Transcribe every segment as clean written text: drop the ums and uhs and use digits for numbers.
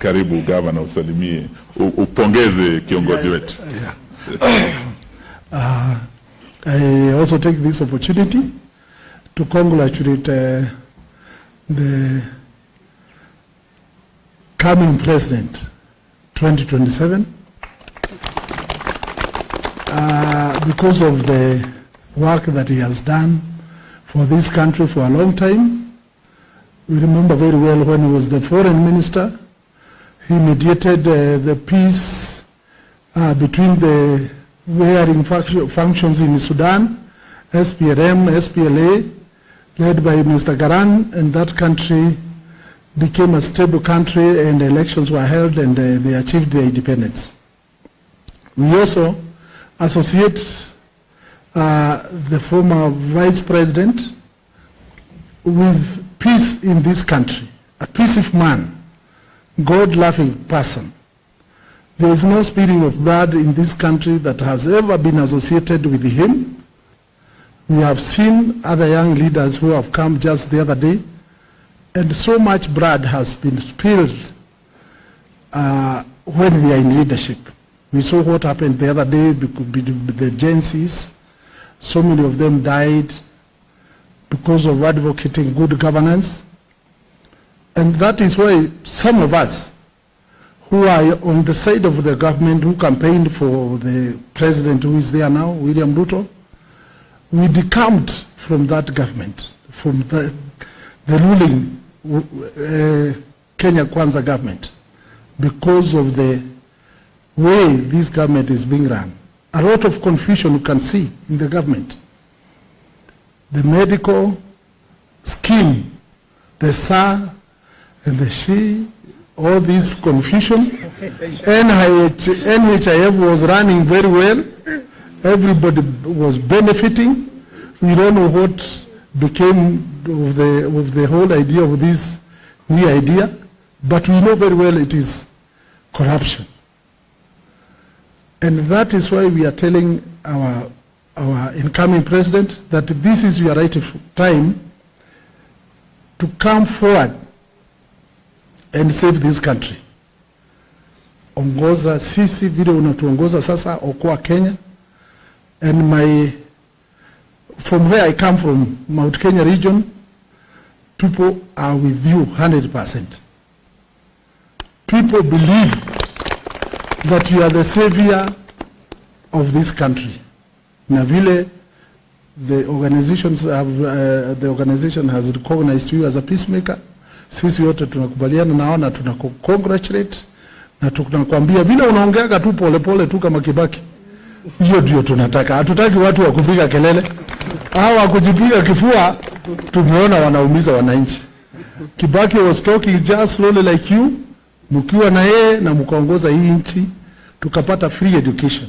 Karibu Governor, usalimie, upongeze kiongozi wetu. I also take this opportunity to congratulate the coming president 2027 because of the work that he has done for this country for a long time. We remember very well when he was the foreign minister, he mediated the peace between the warring factions in Sudan, SPLM, SPLA, led by Mr. Garan, and that country became a stable country, and elections were held, and they achieved their independence. We also associate the former vice president with peace in this country, a peaceful man, God-loving person. There is no spilling of blood in this country that has ever been associated with him. We have seen other young leaders who have come just the other day, and so much blood has been spilled when they are in leadership. We saw what happened the other day with the agencies. So many of them died because of advocating good governance. And that is why some of us who are on the side of the government, who campaigned for the president who is there now, William RUTO, we decamped from that government, from the ruling Kenya Kwanza government, because of the way this government is being run. A lot of confusion you can see in the government. The medical scheme, the SAR and the SHE, all this confusion. NHIF was running very well. Everybody was benefiting. We don't know what became of the whole idea of this new idea, but we know very well it is corruption. And that is why we are telling our incoming president that this is your right time to come forward and save this country. Ongoza sisi vile unatuongoza sasa, okoa Kenya. And from where I come from, Mount Kenya region, people are with you 100%. People believe that you are the savior of this country. Na vile the organization has recognized you as a peacemaker, sisi wote tunakubaliana nao na tunakongratulate na tunakwambia vile unaongeaga tu pole tu kama Kibaki. Hiyo ndio tunataka. Hatutaki watu wa kupiga kelele. Hawa kujipiga kifua tumeona wanaumiza wananchi. Kibaki was talking just slowly like you, mkiwa na yeye na mkaongoza hii nchi, tukapata free education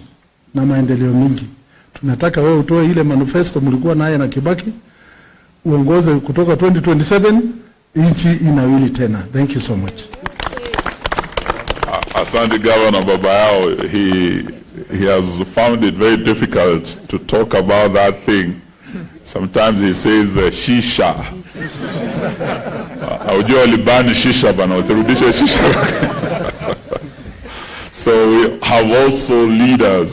na maendeleo mingi. Tunataka wewe utoe ile manifesto mlikuwa naye na Kibaki, uongoze kutoka 2027, nchi inawili tena. Thank you so much. Asante Governor baba yao, he has found it very difficult to talk about that thing. Sometimes he says shisha. Haujua libani shisha bana, usirudishe shisha. So we have also leaders